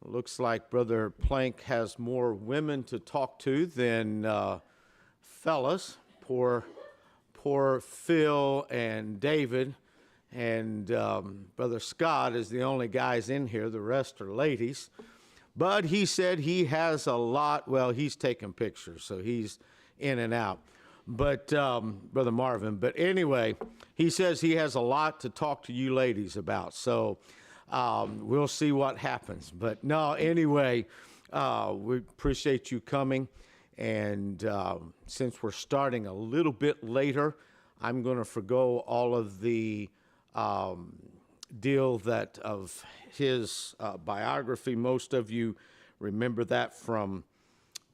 Looks like Brother Plank has more women to talk to than fellas. Poor Phil and David, and Brother Scott is the only guys in here. The rest are ladies. But he said he has a lot. Well, he's taking pictures, so he's in and out. But Brother Marvin. But anyway, he says he has a lot to talk to you ladies about. So we'll see what happens. But no, anyway, we appreciate you coming. And since we're starting a little bit later, I'm going to forgo all of the deal that of his biography. Most of you remember that from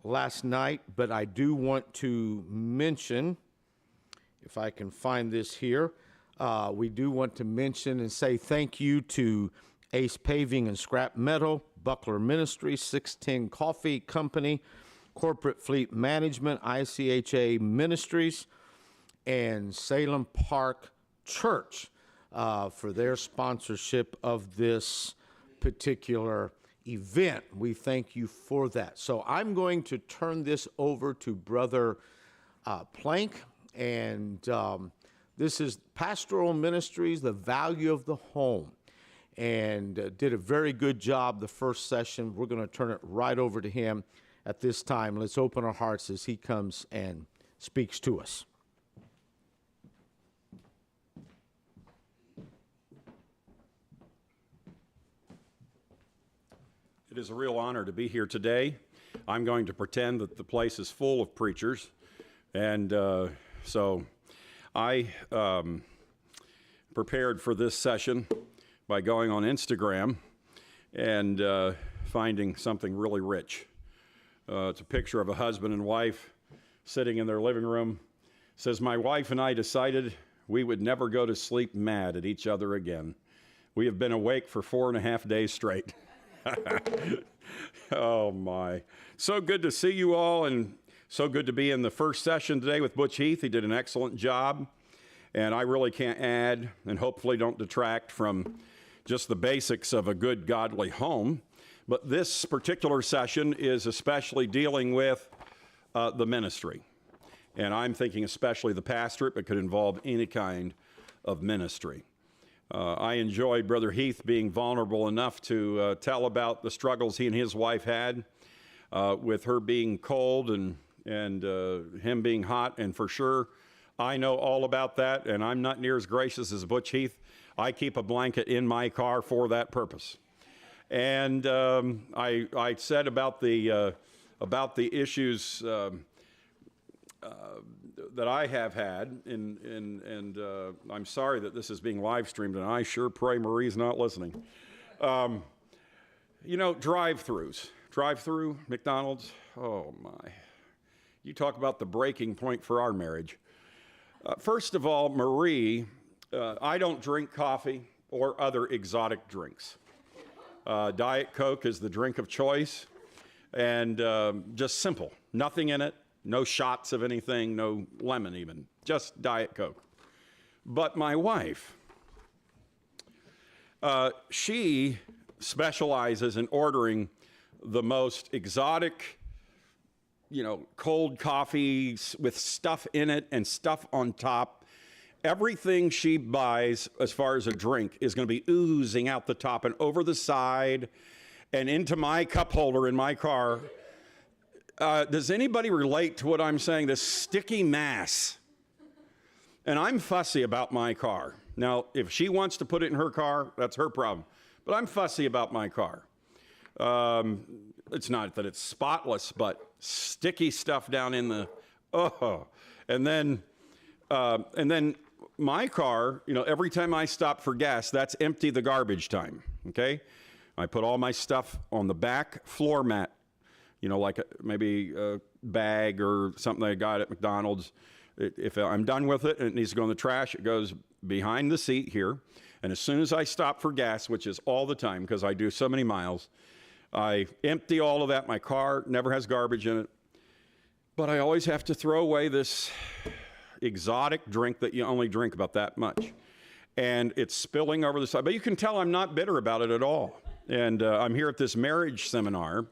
last night, but I do want to mention, if I can find this here, we do want to mention and say thank you to Ace Paving and Scrap Metal, Buckler Ministries, 610 Coffee Company, Corporate Fleet Management, ICHA Ministries, and Salem Park Church for their sponsorship of this particular event. We thank you for that. So I'm going to turn this over to Brother Plank, and this is Pastoral Ministries, the value of the home, and did a very good job the first session. We're going to turn it right over to him at this time. Let's open our hearts as he comes and speaks to us. It is a real honor to be here today. I'm going to pretend that the place is full of preachers, and so I prepared for this session by going on Instagram and finding something really rich. It's a picture of a husband and wife sitting in their living room. It says, "My wife and I decided we would never go to sleep mad at each other again. We have been awake for 4.5 days straight." Oh my. So good to see you all, and so good to be in the first session today with Butch Heath. He did an excellent job, and I really can't add and hopefully don't detract from just the basics of a good godly home. But this particular session is especially dealing with the ministry. And I'm thinking especially the pastorate, but could involve any kind of ministry. I enjoyed Brother Heath being vulnerable enough to tell about the struggles he and his wife had with her being cold and him being hot. And for sure, I know all about that, and I'm not near as gracious as Butch Heath. I keep a blanket in my car for that purpose. And I said about the issues that I have had, and I'm sorry that this is being live streamed, and I sure pray Marie's not listening. You know, drive-through McDonald's, oh my. You talk about the breaking point for our marriage. First of all, Marie, I don't drink coffee or other exotic drinks. Diet Coke is the drink of choice, and just simple, nothing in it. No shots of anything, no lemon even, just Diet Coke. But my wife, she specializes in ordering the most exotic, cold coffee with stuff in it and stuff on top. Everything she buys as far as a drink is going to be oozing out the top and over the side and into my cup holder in my car. Does anybody relate to what I'm saying? This sticky mass. And I'm fussy about my car. Now, if she wants to put it in her car, that's her problem. But I'm fussy about my car. It's not that it's spotless, but sticky stuff down in the, And then my car, every time I stop for gas, that's empty the garbage time, okay? I put all my stuff on the back floor mat. Like maybe a bag or something I got at McDonald's. If I'm done with it and it needs to go in the trash, it goes behind the seat here. And as soon as I stop for gas, which is all the time because I do so many miles, I empty all of that. My car never has garbage in it. But I always have to throw away this exotic drink that you only drink about that much. And it's spilling over the side. But you can tell I'm not bitter about it at all. And I'm here at this marriage seminar,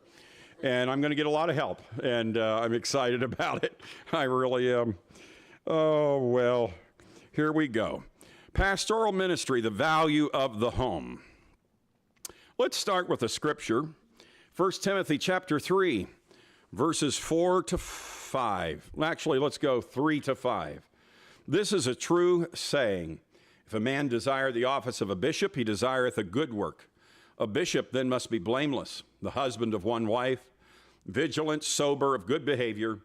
and I'm going to get a lot of help, and I'm excited about it. I really am. Oh, well, here we go. Pastoral ministry, the value of the home. Let's start with a scripture. 1 Timothy chapter 3, verses 4 to 5. Actually, let's go 3 to 5. This is a true saying. If a man desire the office of a bishop, he desireth a good work. A bishop then must be blameless, the husband of one wife, vigilant, sober, of good behavior,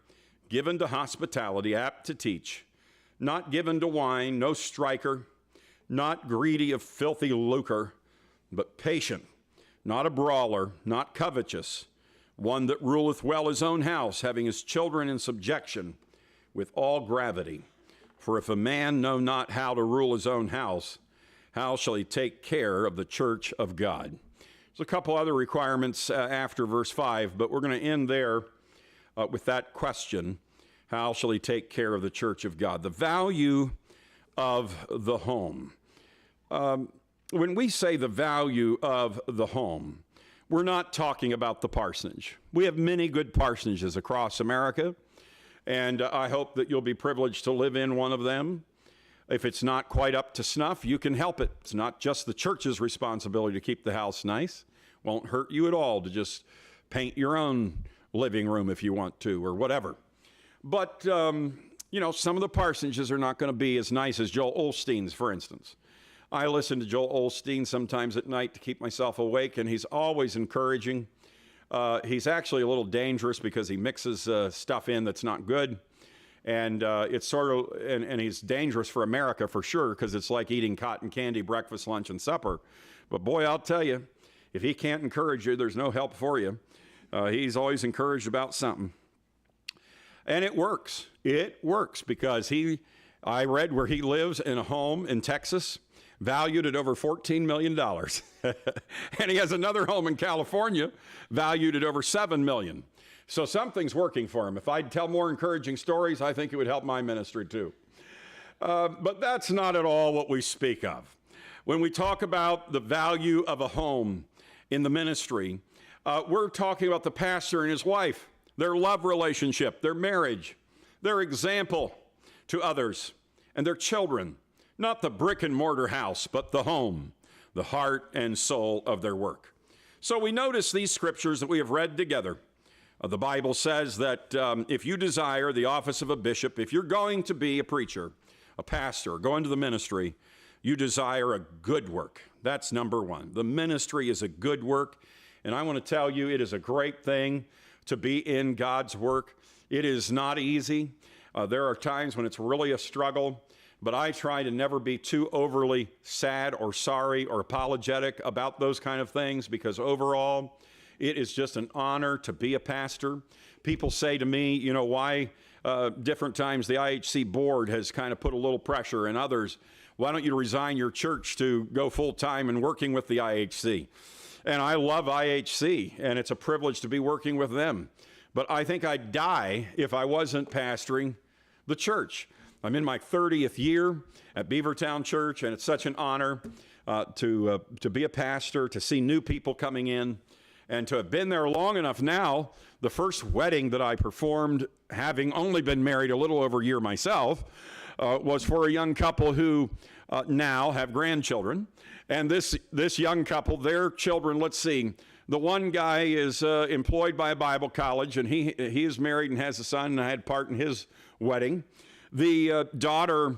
given to hospitality, apt to teach, not given to wine, no striker, not greedy of filthy lucre, but patient, not a brawler, not covetous, one that ruleth well his own house, having his children in subjection with all gravity. For if a man know not how to rule his own house, how shall he take care of the church of God? There's a couple other requirements after verse 5, but we're going to end there with that question. How shall he take care of the church of God? The value of the home. When we say the value of the home, we're not talking about the parsonage. We have many good parsonages across America, and I hope that you'll be privileged to live in one of them. If it's not quite up to snuff, you can help it. It's not just the church's responsibility to keep the house nice. Won't hurt you at all to just paint your own living room if you want to, or whatever. But, you know, some of the parsonages are not going to be as nice as Joel Osteen's, for instance. I listen to Joel Osteen sometimes at night to keep myself awake, and he's always encouraging. He's actually a little dangerous because he mixes stuff in that's not good. And it's sort of, and he's dangerous for America for sure, because it's like eating cotton candy breakfast, lunch, and supper. But boy, I'll tell you, if he can't encourage you, there's no help for you. He's always encouraged about something. And it works. It works because I read where he lives in a home in Texas, valued at over $14 million. And he has another home in California valued at over $7 million. So something's working for him. If I'd tell more encouraging stories, I think it would help my ministry too. But that's not at all what we speak of. When we talk about the value of a home in the ministry, we're talking about the pastor and his wife, their love relationship, their marriage, their example to others, and their children. Not the brick and mortar house, but the home, the heart and soul of their work. So we notice these scriptures that we have read together. The Bible says that if you desire the office of a bishop, if you're going to be a preacher, a pastor, go into the ministry, you desire a good work. That's number one. The ministry is a good work, and I want to tell you it is a great thing to be in God's work. It is not easy. There are times when it's really a struggle. But I try to never be too overly sad or sorry or apologetic about those kind of things, because overall, it is just an honor to be a pastor. People say to me, you know, why different times the IHC board has kind of put a little pressure, and others, why don't you resign your church to go full-time and working with the IHC? And I love IHC, and it's a privilege to be working with them. But I think I'd die if I wasn't pastoring the church. I'm in my 30th year at Beavertown Church, and it's such an honor to be a pastor, to see new people coming in, and to have been there long enough now. The first wedding that I performed, having only been married a little over a year myself, was for a young couple who now have grandchildren. And this young couple, their children, let's see, the one guy is employed by a Bible college, and he is married and has a son, and I had part in his wedding. The daughter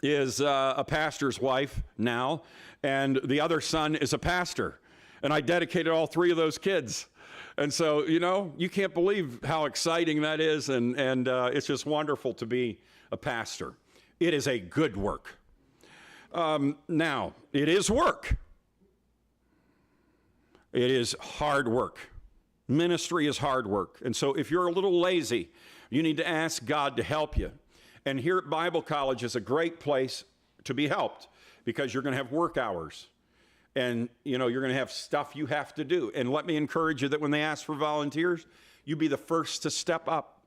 is a pastor's wife now, and the other son is a pastor. And I dedicated all three of those kids. And so, you know, you can't believe how exciting that is, and it's just wonderful to be a pastor. It is a good work. Now, it is work. It is hard work. Ministry is hard work. And so if you're a little lazy, you need to ask God to help you. And here at Bible College is a great place to be helped, because you're going to have work hours. And, you know, you're going to have stuff you have to do. And let me encourage you that when they ask for volunteers, you be the first to step up,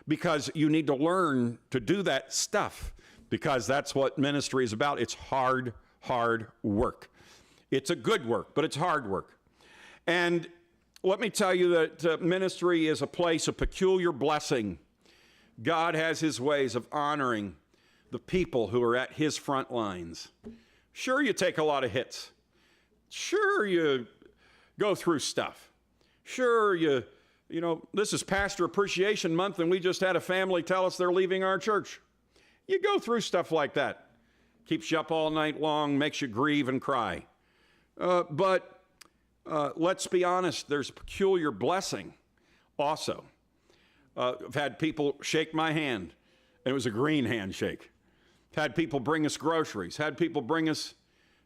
because you need to learn to do that stuff, because that's what ministry is about. It's hard work. It's a good work, but it's hard work. And let me tell you that ministry is a place of peculiar blessing. God has his ways of honoring the people who are at his front lines. Sure, you take a lot of hits. Sure, you go through stuff. Sure, you know, this is Pastor Appreciation Month, and we just had a family tell us they're leaving our church. You go through stuff like that. Keeps you up all night long, makes you grieve and cry. But let's be honest, there's a peculiar blessing also. I've had people shake my hand, and it was a green handshake. Had people bring us groceries, had people bring us,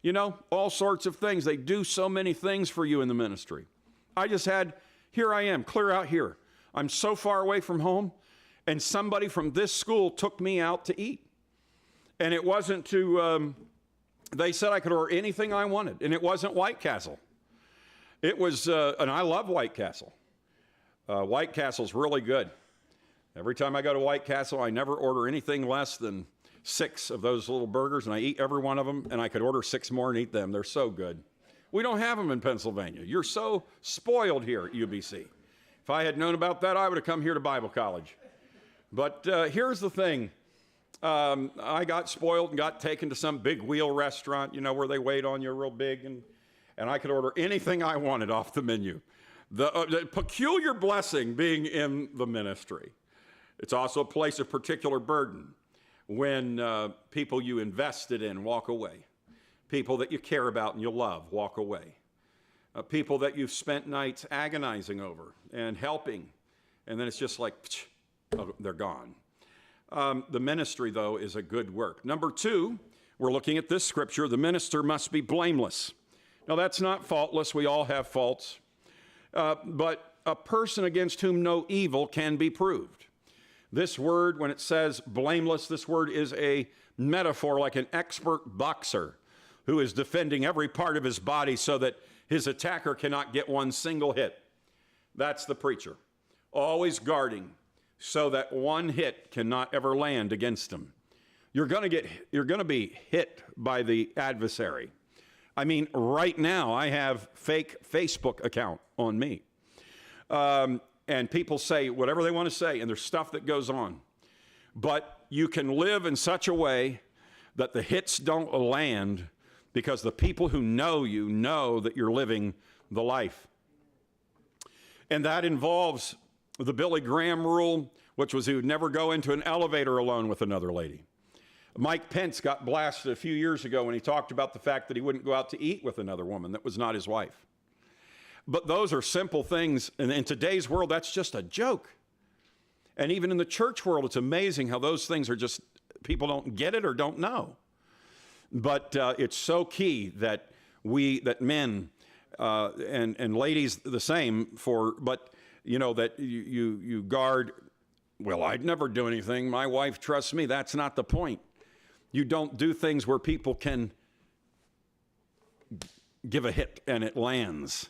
you know, all sorts of things. They do so many things for you in the ministry. I just had, here I am, clear out here. I'm so far away from home, and somebody from this school took me out to eat. And it wasn't to, they said I could order anything I wanted, and it wasn't White Castle. It was, and I love White Castle. White Castle's really good. Every time I go to White Castle, I never order anything less than 6 of those little burgers, and I eat every one of them, and I could order 6 more and eat them. They're so good. We don't have them in Pennsylvania. You're so spoiled here at UBC. If I had known about that, I would have come here to Bible college. But here's the thing. I got spoiled and got taken to some big wheel restaurant, you know, where they wait on you real big, and I could order anything I wanted off the menu. The peculiar blessing being in the ministry. It's also a place of particular burden when people you invested in walk away. People that you care about and you love walk away. People that you've spent nights agonizing over and helping, and then it's just like, oh, they're gone. The ministry, though, is a good work. Number 2, we're looking at this scripture, the minister must be blameless. Now, that's not faultless. We all have faults. But a person against whom no evil can be proved. This word, when it says blameless, this word is a metaphor like an expert boxer who is defending every part of his body so that his attacker cannot get one single hit. That's the preacher. Always guarding so that one hit cannot ever land against him. You're going to be hit by the adversary. I mean, right now I have fake Facebook account on me. And people say whatever they want to say, and there's stuff that goes on. But you can live in such a way that the hits don't land because the people who know you know that you're living the life. And that involves the Billy Graham rule, which was he would never go into an elevator alone with another lady. Mike Pence got blasted a few years ago when he talked about the fact that he wouldn't go out to eat with another woman that was not his wife. But those are simple things, and in today's world, that's just a joke. And even in the church world, it's amazing how those things are just, people don't get it or don't know. But it's so key that men and ladies the same but you know, that you guard, well, I'd never do anything. My wife trusts me. That's not the point. You don't do things where people can give a hit and it lands.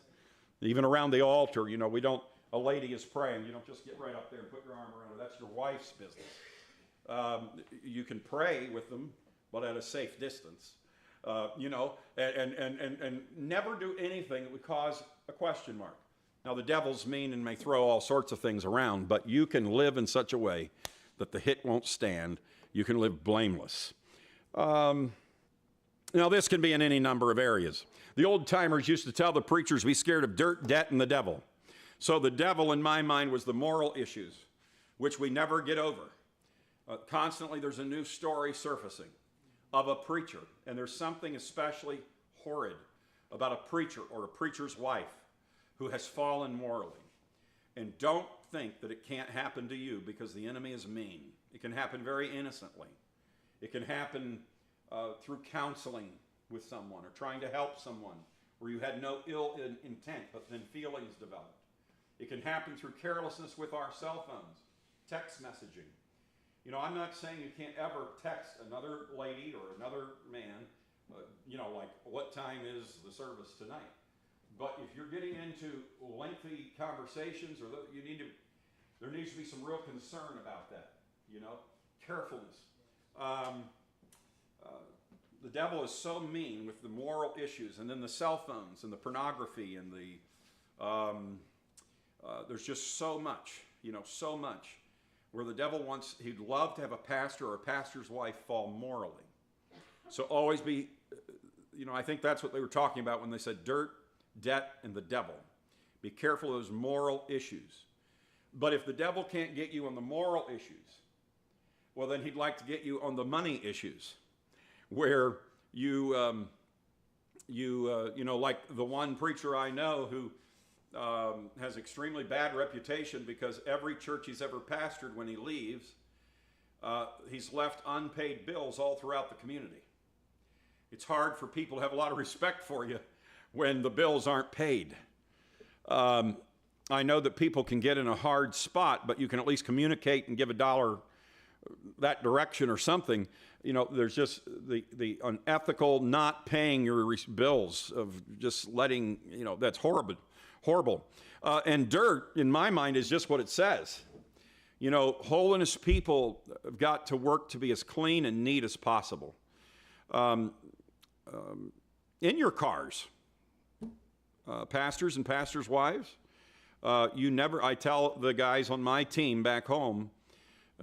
Even around the altar, you know, a lady is praying, you don't just get right up there and put your arm around her. That's your wife's business. You can pray with them, but at a safe distance, you know, and never do anything that would cause a question mark. Now, the devil's mean and may throw all sorts of things around, but you can live in such a way that the hit won't stand. You can live blameless. Now, this can be in any number of areas. The old timers used to tell the preachers, be scared of dirt, debt, and the devil. So the devil, in my mind, was the moral issues, which we never get over. Constantly, there's a new story surfacing of a preacher, and there's something especially horrid about a preacher or a preacher's wife who has fallen morally. And don't think that it can't happen to you, because the enemy is mean. It can happen very innocently. It can happen through counseling with someone or trying to help someone where you had no ill intent, but then feelings developed. It can happen through carelessness with our cell phones, text messaging. You know, I'm not saying you can't ever text another lady or another man, you know, like, what time is the service tonight? But if you're getting into lengthy conversations, or there needs to be some real concern about that, you know, carefulness. The devil is so mean with the moral issues, and then the cell phones and the pornography and the There's just so much, so much, where the devil he'd love to have a pastor or a pastor's wife fall morally. So always be, I think that's what they were talking about when they said dirt, debt, and the devil. Be careful of those moral issues. But if the devil can't get you on the moral issues, well, then he'd like to get you on the money issues, where like the one preacher I know who has extremely bad reputation because every church he's ever pastored, when he leaves, he's left unpaid bills all throughout the community. It's hard for people to have a lot of respect for you when the bills aren't paid. I know that people can get in a hard spot, but you can at least communicate and give $1 that direction or something. There's just the unethical not paying your bills of just letting, that's horrible. And dirt, in my mind, is just what it says. Holiness people have got to work to be as clean and neat as possible. In your cars, pastors and pastors' wives, I tell the guys on my team back home,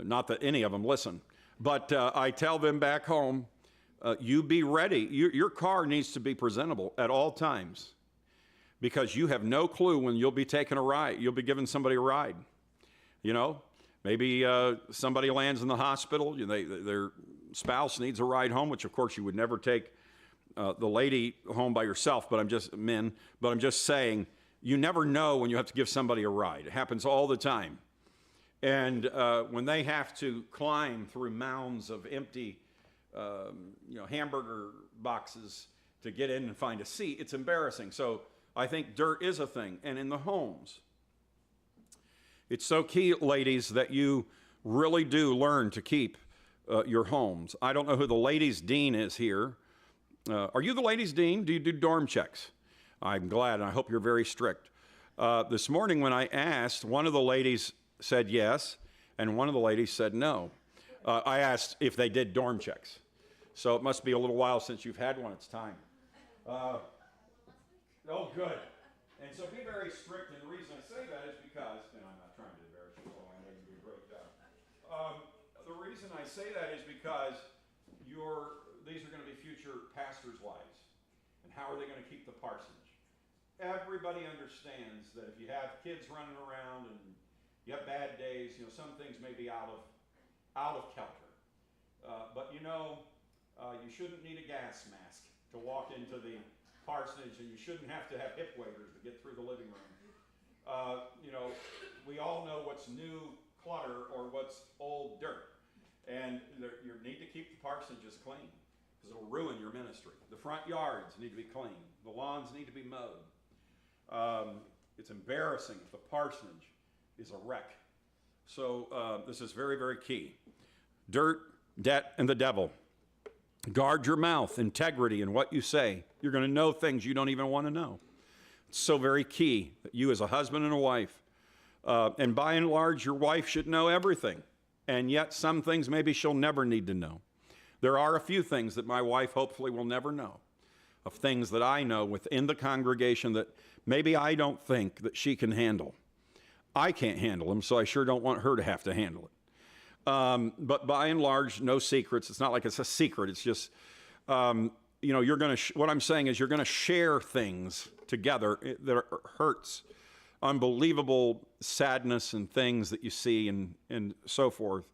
not that any of them listen, but I tell them back home, you be ready. Your car needs to be presentable at all times, because you have no clue when you'll be taking a ride. You'll be giving somebody a ride. Maybe somebody lands in the hospital. Their spouse needs a ride home, which of course you would never take the lady home by yourself, but I'm just saying, you never know when you have to give somebody a ride. It happens all the time. And when they have to climb through mounds of empty, hamburger boxes to get in and find a seat, it's embarrassing. So I think dirt is a thing. And in the homes, it's so key, ladies, that you really do learn to keep your homes. I don't know who the ladies' dean is here. Are you the ladies' dean? Do you do dorm checks? I'm glad, and I hope you're very strict. This morning when I asked, one of the ladies said yes, and one of the ladies said no. I asked if they did dorm checks. So it must be a little while since you've had one. It's time. Oh, good. And so be very strict, and the reason I say that is because, and I'm not trying to embarrass you, so I know you do a great job. The reason I say that is because these are going to be future pastors' wives. And how are they going to keep the parsonage? Everybody understands that if you have kids running around and you have bad days, some things may be out of kilter. But you shouldn't need a gas mask to walk into the parsonage, and you shouldn't have to have hip waders to get through the living room. We all know what's new clutter or what's old dirt. And you need to keep the parsonages clean, because it'll ruin your ministry. The front yards need to be clean. The lawns need to be mowed. It's embarrassing if the parsonage is a wreck. So this is very, very key. Dirt, debt, and the devil. Guard your mouth, integrity in what you say. You're going to know things you don't even want to know. It's so very key that you as a husband and a wife, and by and large, your wife should know everything. And yet some things maybe she'll never need to know. There are a few things that my wife hopefully will never know, of things that I know within the congregation that maybe I don't think that she can handle. I can't handle them, so I sure don't want her to have to handle it. But by and large, no secrets. It's not like it's a secret. It's just, you're going to, what I'm saying is you're going to share things together that hurts, unbelievable sadness and things that you see and so forth.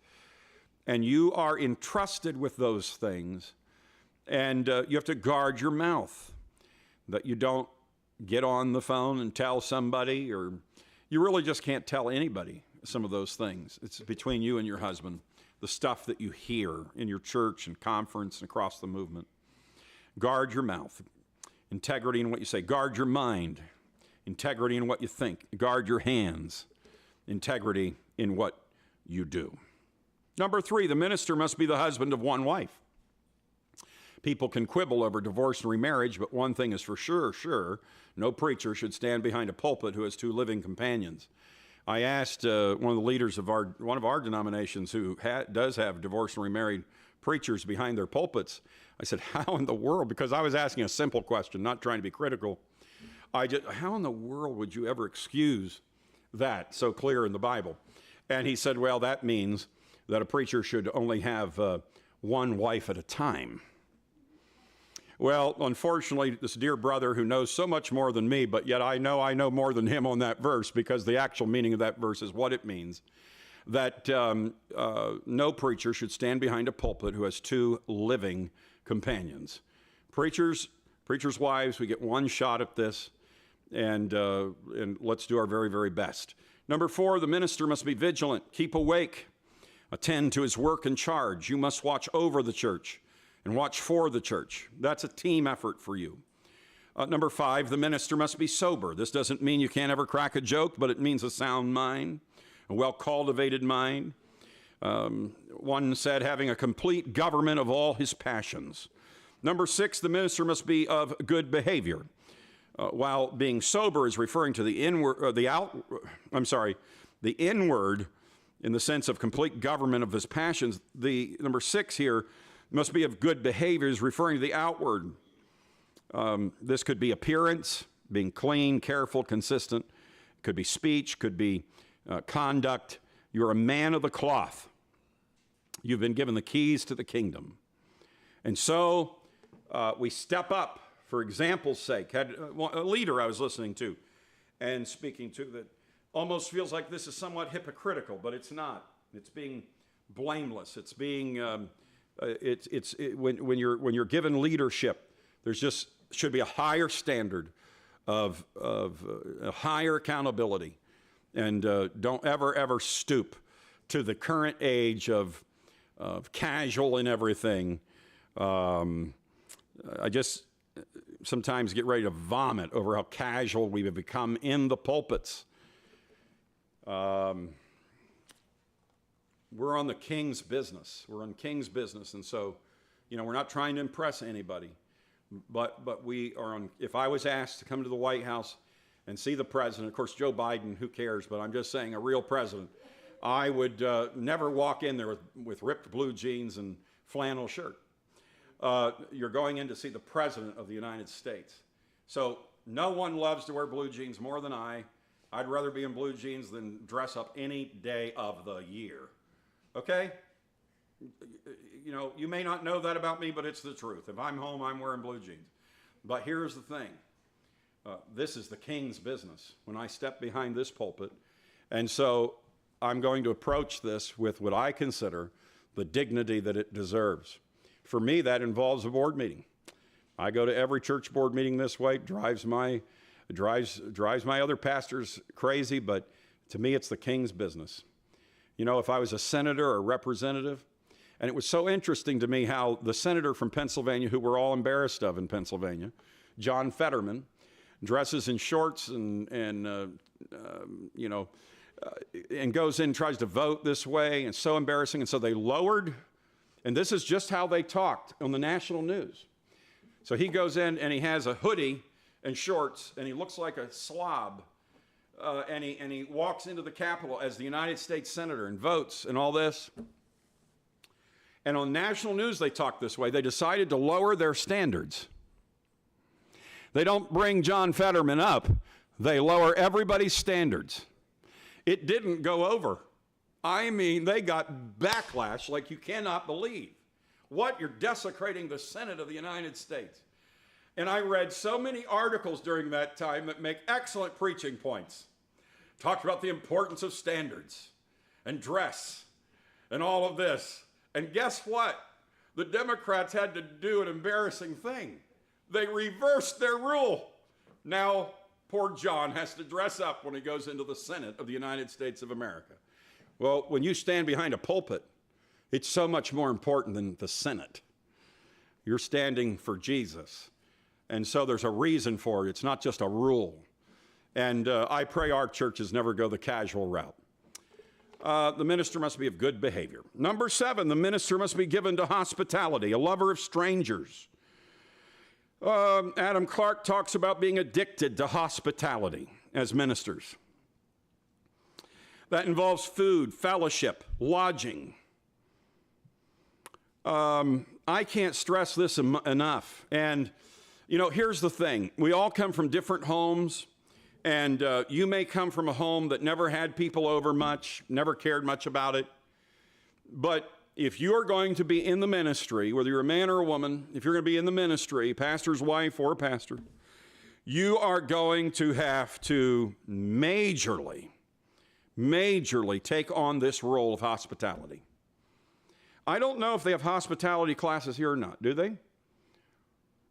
And you are entrusted with those things, and you have to guard your mouth, that you don't get on the phone and tell somebody, or you really just can't tell anybody some of those things. It's between you and your husband, the stuff that you hear in your church and conference and across the movement. Guard your mouth, integrity in what you say. Guard your mind, integrity in what you think. Guard your hands, integrity in what you do. Number 3, the minister must be the husband of one wife. People can quibble over divorce and remarriage, but one thing is for sure, no preacher should stand behind a pulpit who has 2 living companions. I asked one of the leaders of one of our denominations who does have divorced and remarried preachers behind their pulpits. I said, how in the world? Because I was asking a simple question, not trying to be critical. How in the world would you ever excuse that so clear in the Bible? And he said, well, that means that a preacher should only have one wife at a time. Well, unfortunately, this dear brother who knows so much more than me, but yet I know more than him on that verse, because the actual meaning of that verse is what it means, that no preacher should stand behind a pulpit who has two living companions. Preachers' wives, we get one shot at this, and let's do our very, very best. Number 4, the minister must be vigilant, keep awake, attend to his work and charge. You must watch over the church and watch for the church. That's a team effort for you. Number 5, the minister must be sober. This doesn't mean you can't ever crack a joke, but it means a sound mind, a well-cultivated mind. One said, having a complete government of all his passions. Number 6, the minister must be of good behavior. While being sober is referring to the inward in the sense of complete government of his passions, the number 6 here must be of good behavior is referring to the outward. This could be appearance, being clean, careful, consistent. It could be speech, could be conduct. You're a man of the cloth. You've been given the keys to the kingdom. And so we step up, for example's sake. Had a leader I was listening to and speaking to that almost feels like this is somewhat hypocritical, but it's not. It's being blameless. It's being, when you're given leadership, there's just should be a higher standard of a higher accountability. And don't ever stoop to the current age of casual and everything. I just sometimes get ready to vomit over how casual we have become in the pulpits. We're on the king's business. We're on king's business. And so, we're not trying to impress anybody. But we are on, if I was asked to come to the White House and see the president, of course, Joe Biden, who cares, but I'm just saying a real president, I would never walk in there with ripped blue jeans and flannel shirt. You're going in to see the president of the United States. So no one loves to wear blue jeans more than I. I'd rather be in blue jeans than dress up any day of the year. Okay? You may not know that about me, but it's the truth. If I'm home, I'm wearing blue jeans. But here's the thing. This is the king's business when I step behind this pulpit. And so I'm going to approach this with what I consider the dignity that it deserves. For me, that involves a board meeting. I go to every church board meeting this way. Drives my other pastors crazy, but to me, it's the king's business. If I was a senator or representative, and it was so interesting to me how the senator from Pennsylvania, who we're all embarrassed of in Pennsylvania, John Fetterman, dresses in shorts and goes in and tries to vote this way, and so embarrassing. And so they lowered, and this is just how they talked on the national news. So he goes in and he has a hoodie and shorts, and he looks like a slob. And he walks into the Capitol as the United States Senator and votes and all this. And on national news, they talk this way. They decided to lower their standards. They don't bring John Fetterman up. They lower everybody's standards. It didn't go over. I mean, they got backlash like you cannot believe. What? You're desecrating the Senate of the United States. And I read so many articles during that time that make excellent preaching points. Talked about the importance of standards and dress and all of this. And guess what? The Democrats had to do an embarrassing thing. They reversed their rule. Now, poor John has to dress up when he goes into the Senate of the United States of America. Well, when you stand behind a pulpit, it's so much more important than the Senate. You're standing for Jesus. And so there's a reason for it. It's not just a rule. And I pray our churches never go the casual route. The minister must be of good behavior. Number 7, the minister must be given to hospitality, a lover of strangers. Adam Clark talks about being addicted to hospitality as ministers. That involves food, fellowship, lodging. I can't stress this enough. And You know, here's the thing. We all come from different homes, and you may come from a home that never had people over much, never cared much about it. But if you're going to be in the ministry, whether you're a man or a woman, if you're going to be in the ministry, pastor's wife or pastor, you are going to have to majorly take on this role of hospitality. I don't know if they have hospitality classes here or not, do they?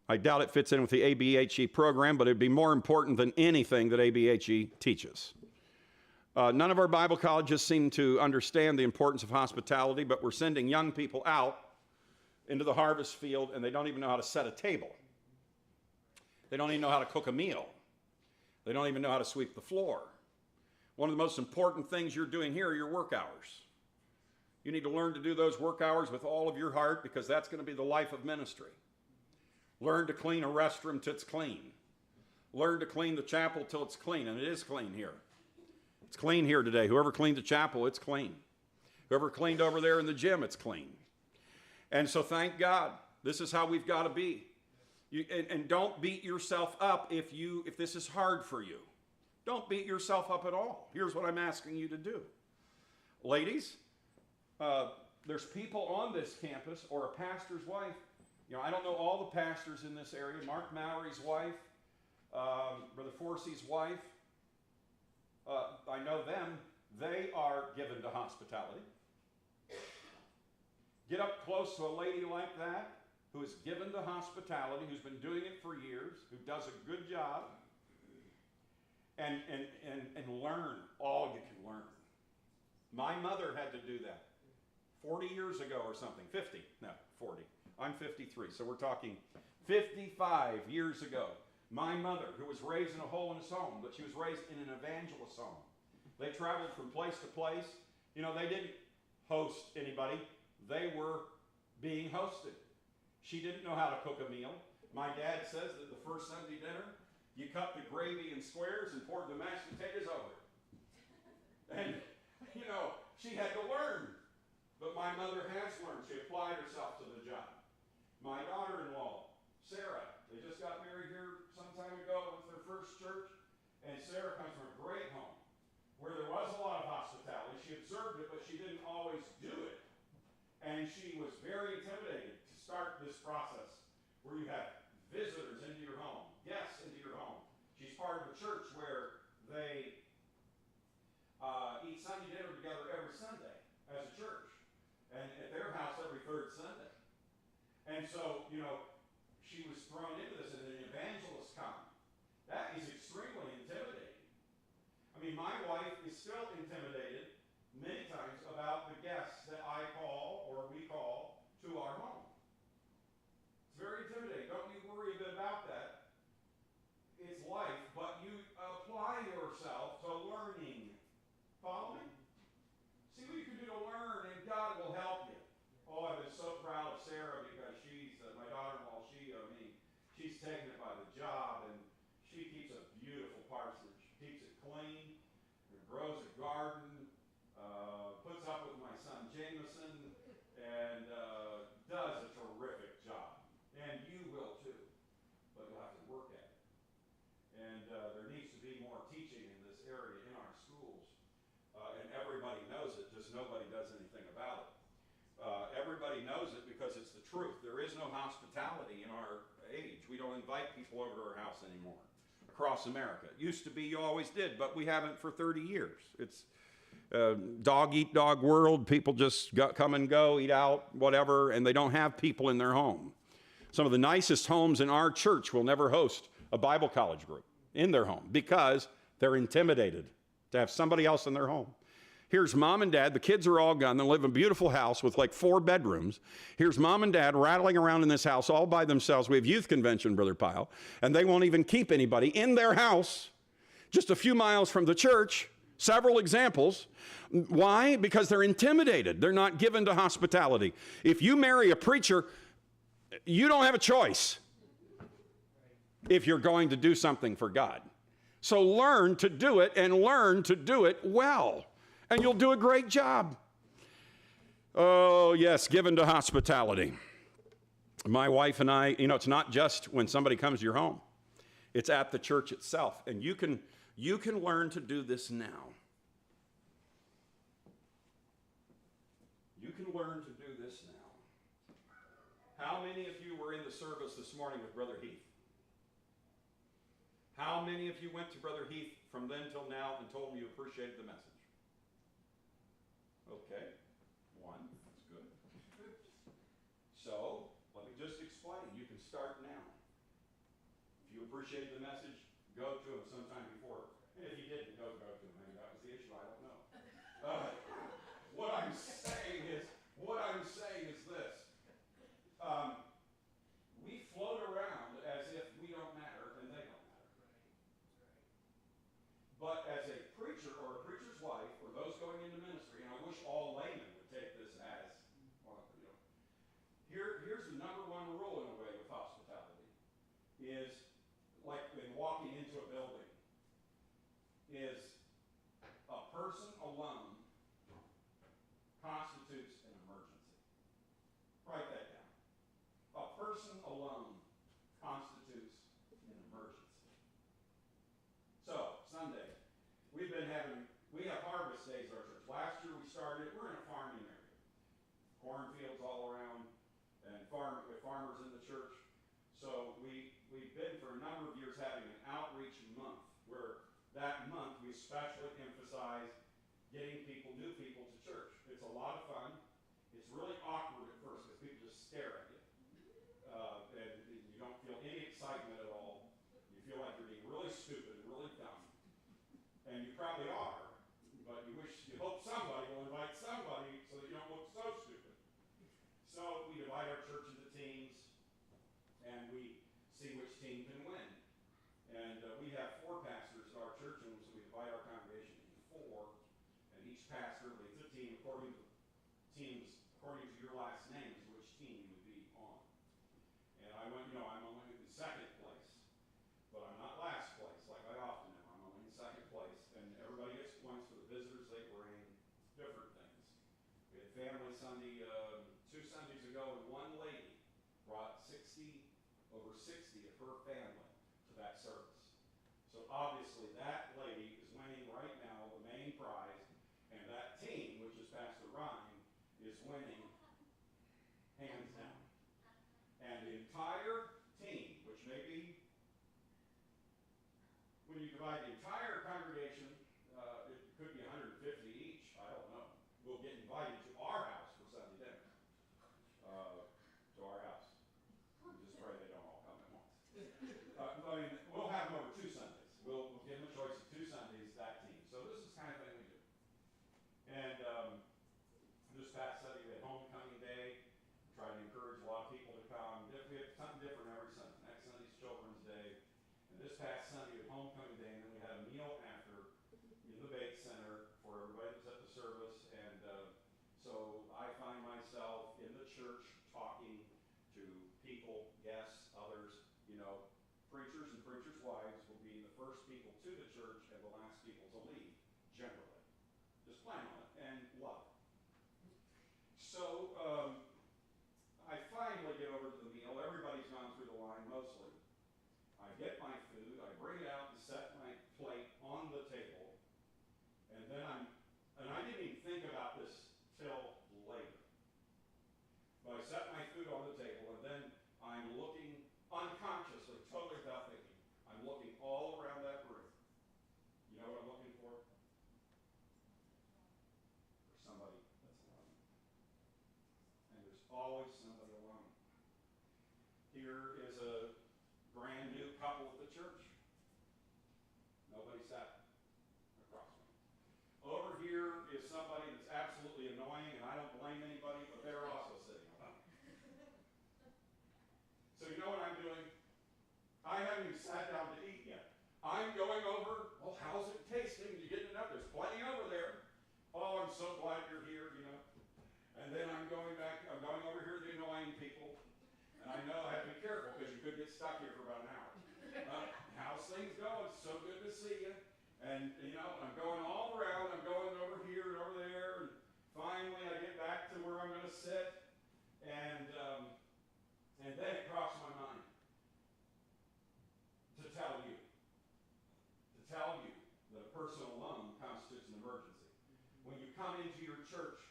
I doubt it fits in with the ABHE program, but it'd be more important than anything that ABHE teaches. None of our Bible colleges seem to understand the importance of hospitality, but we're sending young people out into the harvest field, and they don't even know how to set a table. They don't even know how to cook a meal. They don't even know how to sweep the floor. One of the most important things you're doing here are your work hours. You need to learn to do those work hours with all of your heart, because that's going to be the life of ministry. Learn to clean a restroom till it's clean. Learn to clean the chapel till it's clean, and it is clean here. It's clean here today. Whoever cleaned the chapel, it's clean. Whoever cleaned over there in the gym, it's clean. And so thank God, this is how we've got to be. And don't beat yourself up if this is hard for you. Don't beat yourself up at all. Here's what I'm asking you to do. Ladies, there's people on this campus, or a pastor's wife. You know, I don't know all the pastors in this area. Mark Mallory's wife, Brother Forsey's wife. I know them. They are given to hospitality. Get up close to a lady like that who is given to hospitality, who's been doing it for years, who does a good job, and learn all you can learn. My mother had to do that 40 years ago or something. 50. No, 40. I'm 53, so we're talking 55 years ago. My mother, who was raised in a holiness home, but she was raised in an evangelist home. They traveled from place to place. You know, they didn't host anybody. They were being hosted. She didn't know how to cook a meal. My dad says that the first Sunday dinner, you cut the gravy in squares and poured the mashed potatoes over it. And, you know, she had to learn. But my mother has learned. She applied herself to the job. My daughter-in-law, Sarah, they just got married here some time ago with their first church, and Sarah comes from a great home where there was a lot of hospitality. She observed it, but she didn't always do it. And she was very intimidated to start this process where you have visitors into your home, guests into your home. She's part of a church where they eat Sunday dinner together every Sunday as a church, and at their house every third Sunday. And so, you know, she was thrown into this, and an evangelist come. That is extremely intimidating. I mean, my wife is still intimidated many times about the guests that I call or we call to our home. It's very intimidating. Don't you worry a bit about that. It's life, but you apply yourself to learning. Follow me? See what you can do to learn, and God will help you. Oh, I've been so proud of Sarah because she's my daughter-in-law. She's taken it by the job, and she keeps a beautiful parsonage. Keeps it clean, and grows a garden, puts up with my son Jameson, and does a terrific job. And you will too, but you'll have to work at it. And there needs to be more teaching in this area in our schools, and everybody knows it, just nobody does anything about it. Everybody knows it because it's the truth. There is no hospitality in our age. We don't invite people over to our house anymore across America. It used to be you always did, but we haven't for 30 years. It's dog eat dog world. People just come and go, eat out, whatever, and they don't have people in their home. Some of the nicest homes in our church will never host a Bible college group in their home because they're intimidated to have somebody else in their home. Here's mom and dad. The kids are all gone. They live in a beautiful house with like 4 bedrooms. Here's mom and dad rattling around in this house all by themselves. We have youth convention, Brother Pyle, and they won't even keep anybody in their house just a few miles from the church. Several examples. Why? Because they're intimidated. They're not given to hospitality. If you marry a preacher, you don't have a choice if you're going to do something for God. So learn to do it, and learn to do it well. And you'll do a great job. Oh, yes, given to hospitality. My wife and I, it's not just when somebody comes to your home. It's at the church itself. And you can learn to do this now. You can learn to do this now. How many of you were in the service this morning with Brother Heath? How many of you went to Brother Heath from then till now and told him you appreciated the message? Okay, one, that's good. So, let me just explain. You can start now. If you appreciated the message, go to him sometime before. And if you didn't, don't go to him. Maybe that was the issue, I don't know. What I'm saying is this. We float around as if we don't matter and they don't matter. But as a preacher or a preacher's wife or those going into ministry, and I wish all laymen would take this as, here's the number one rule in a way with hospitality, is like when walking into a building, is a person alone constitutes an emergency. Write that down. A person alone constitutes an emergency. So, Sunday, we have harvest days at our church. Last year we started, we're in a farming area. Cornfields all around, and with farmers in the church. So we've been for a number of years having an outreach month, where that month we especially emphasize getting new people to church. It's a lot of fun. It's really awkward at first because people just stare at you. And you don't feel any excitement at all. You feel like you're being really stupid and really dumb. And you probably are, but you hope somebody will invite somebody so that you don't look so stupid. So we divide our church into teams, and we see which team can win. And we have 4 pastors at our church, and so we divide our congregation into 4, and each pastor leads a team according to your last name is which team you would be on. And I'm only in second place, but I'm not last place like I often am. I'm only in second place, and everybody gets points for the visitors they bring, different things. We had Family Sunday 2 Sundays ago, and one lady brought over 60 of her family to that service. So obviously that lady is winning right now the main prize, and that team, which is Pastor Ryan, is winning hands down. And the entire team, which may be, when you divide the entire congregation, it could be 150 each, I don't know, will get invited to our house for Sunday dinner. To our house. We just pray they don't all come at once. We'll have them over 2 Sundays. We'll give them a choice of 2 Sundays, that team. So this is the kind of thing we do. And this past Sunday we had homecoming day. Try to encourage a lot of people to come. We have something different every Sunday. Next Sunday's Children's Day. And this past Sunday we had homecoming day, and then we had a meal after in the Bake Center for everybody that was at the service. And so I find myself in the church talking to people, guests, others. Preachers and preachers' wives will be the first people to the church and the last people to leave, generally. Just plan on it and love it. So I finally get over to the meal. Everybody's gone through the line mostly. I get my food, I bring it out and set my plate on the table, and I didn't even think about this till later. But I set my food on the table, and then I'm looking unconsciously, totally without thinking, I'm looking all around that room. You know what I'm looking for? For somebody that's alone. And there's always somebody alone. Here is a brand new couple at the church. Nobody sat across from me. Over here is somebody that's absolutely annoying, and I don't blame anybody, but they're also sitting alone. So you know what I'm doing? I haven't even sat down to eat yet. I'm going over, well, how's it tasting? You getting enough? There's plenty over there. Oh, I'm so glad you're here, And then I'm going over here to the annoying people. And I know I have to be careful because you could get stuck here for about an hour. How's things going? It's so good to see you. And, I'm going all around. I'm going over here and over there. And finally I get back to where I'm going to sit. And emergency. When you come into your church,